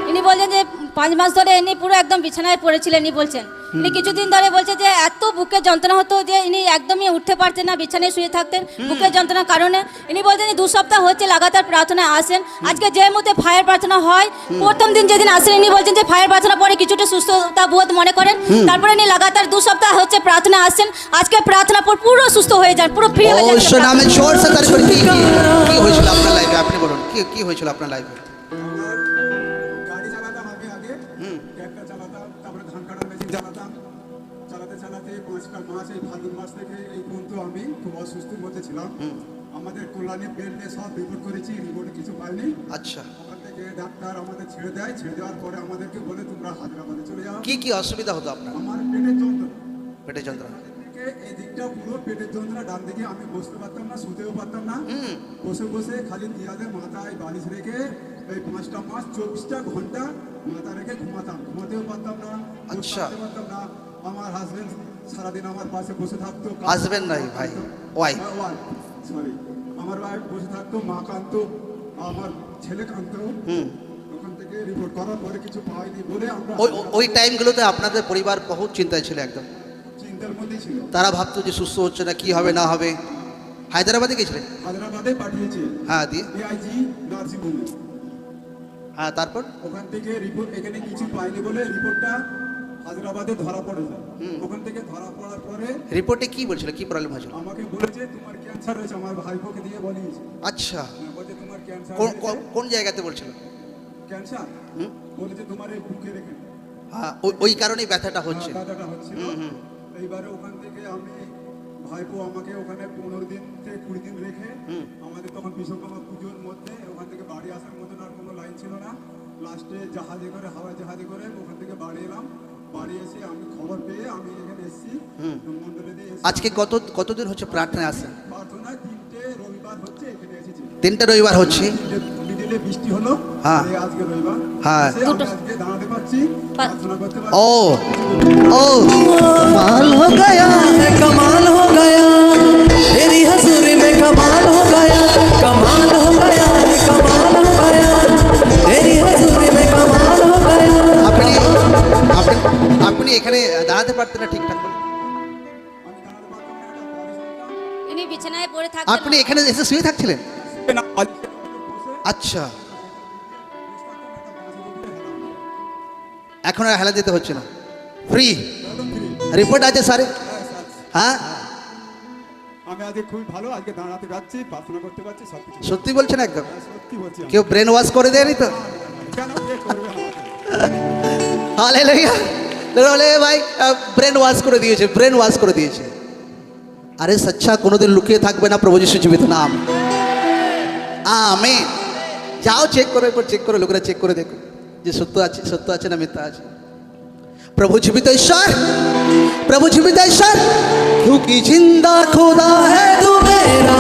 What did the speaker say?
ইনি বলছেন যে 5 মাস ধরে ইনি পুরো একদম বিছানায় পড়েছিলেন। ইনি বলছেন ইনি কিছুদিন ধরে বলছে যে এত বুকে যন্ত্রণা হতো যে ইনি একদমই উঠতে পারতেন না, বিছানায় শুয়ে থাকতেন বুকের যন্ত্রণার কারণে। ইনি বলছেন 2 সপ্তাহ হচ্ছে লাগাতার প্রার্থনায় আসেন। আজকে যে মধ্যে ফায়ার প্রার্থনা হয়, প্রথম দিন যেদিন আসেন ইনি বলছেন যে ফায়ার প্রার্থনা পরে কিছুটা সুস্থতা বোধ মনে করেন। তারপরে ইনি লাগাতার 2 সপ্তাহ হচ্ছে প্রার্থনা আসছেন। আজকে প্রার্থনা পর পুরো সুস্থ হয়ে যান, পুরো ফ্রি হয়ে যান। নামে জোর সে তারিফ করি। কি হয়েছিল আপনার লাইফে? আপনি বলুন কি হয়েছিল আপনার লাইফে? গাড়ি চালাতাম আগে ট্র্যাক্টর চালাতাম, তারপরে ধান কাটার মেশিন চালাতাম। চালাতে এই 5 মাস এই ফাল্গুন মাস থেকে এই পর্যন্ত আমি খুব অসুস্থর মধ্যে ছিলাম। আমাদের কল্যাণী বেল্টে সব রিপোর্ট করেছি, রিপোর্টে কিছু পাইনি। আচ্ছা, ওখান থেকে ডাক্তার আমাদের ছেড়ে দেওয়ার পরে আমাদেরকে বলে তোমরা হায়দ্রাবাদে চলে যাও। কি অসুবিধা হতো আপনার? আমার পেটের যন্ত্রণা, পেটের যন্ত্রণা এই দিকটা পুরো পেটের যন্ত্রণা। ডান দিকে আমি বসতে পারতাম না, শুতেও পারতাম না। বসে খালি দিয়াদের মাথায় বালিশ রেখে এই 5টা মাস 24টা ঘন্টা মাথা রেখে ঘুমাতেও পারতাম না। আচ্ছা, পারতাম না। আমার হাজবেন্ড সারাদিন আমার পাশে বসে থাকতো। হাজবেন্ড নাই ভাই, ওয়াইফ, সরি, আমার ওয়াইফ বসে থাকতো, মা কাঁদতো, আমার ছেলে কাঁদতো। ওখান থেকে রিপোর্ট করার পরে কিছু পাইনি বলে আমরা ওই টাইমগুলোতে আপনাদের পরিবার বহুত চিন্তায় ছিল, একদম চিন্তার মধ্যেই ছিল। তারা ভাবতো যে সুস্থ হচ্ছে না, কি হবে না হবে। হায়দ্রাবাদে গেছিলেন? হায়দ্রাবাদে পাঠিয়েছি। হ্যাঁ, দিয়ে এআইজি নার্সিং হোমে। হ্যাঁ, তারপর ওখান থেকে রিপোর্ট এখানে কিছু পাইনি বলে রিপোর্টটা হায়দ্রাবাদে ধরা পড়ে যায়। ওখান থেকে ধরা পড়ার পরে রিপোর্টে কি বলছিল, কি প্রবলেম হয়েছিল? আমাকে বলেছে তোমার ক্যান্সার হয়েছে। আমার ভাইপোকে দিয়ে বলিয়েছে। আচ্ছা, বলছে তোমার ক্যান্সার কোন জায়গাতে বলছিল? ক্যান্সার বলেছে তোমার এই বুকে রেখে। হ্যাঁ, ওই কারণেই ব্যথাটা হচ্ছে। ব্যথাটা হচ্ছিল। এইবারে ওখান থেকে আমি ভাইপো আমাকে ওখানে 15 দিন থেকে 20 দিন রেখে, আমাদের তখন বিশ্বকর্মা পুজোর মধ্যে ওখান থেকে বাড়ি আসার মতন আর কোনো লাইন ছিল না। লাস্টে জাহাজে করে, হাওয়াই জাহাজে করে ওখান থেকে বাড়ি এলাম। বাড়ি এসে আমি খবর পেয়ে আমি এখানে এসেছি মন্দিরে দিয়ে। আজকে কতদিন হচ্ছে প্রার্থনায় আসেন? প্রার্থনা 3টে রবিবার হচ্ছে, এখানে এসেছি। 3টে রবিবার হচ্ছে। মিডিলে বৃষ্টি হলো, হ্যাঁ আজকে রবিবার। হ্যাঁ, আজকে দাঁড়াতে পারছি, প্রার্থনা করতে পারছি। ओ कमाल हो गया है, कमाल हो गया तेरी हजूरी में, कमाल हो गया, कमाल हो गया है, कमाल हो गया तेरी हजूरी में, कमाल हो गया। আপনি এখানে দাঁড়াতে পারতেন না ঠিকঠাক করে? ইনি বিছানায় পড়ে থাকতেন। আপনি এখানে এসে শুয়ে থাকছিলেন? আচ্ছা, এখন আর হেলা যেতে হচ্ছে না, ফ্রি রিপোর্ট আছে স্যার? হ্যাঁ, আমি আজকে খুবই ভালো, আজকে দাঁড়াতে পারছি, প্রার্থনা করতে পারছি, সবকিছু। সত্যি বলছেন? একদম সত্যি বলছি। কেউ ব্রেন ওয়াশ করে দেয়নি তো? কেন কে করবে? হালেলুয়া, বলে ভাই ব্রেন ওয়াশ করে দিয়েছে, ব্রেন ওয়াশ করে দিয়েছে। আরে সচ্চা কোনোদিন লুকিয়ে থাকবে না, প্রভু যিশু জীবিত নাম। আমেন। যাও চেক করো, এরপর চেক করো, লোকেরা চেক করে দেখো যে সত্য আছে না মিথ্যা আছে। प्रभु जीवित ईश्वर, प्रभु जीवित ईश्वर, क्योंकि जिंदा खुदा है तू मेरा।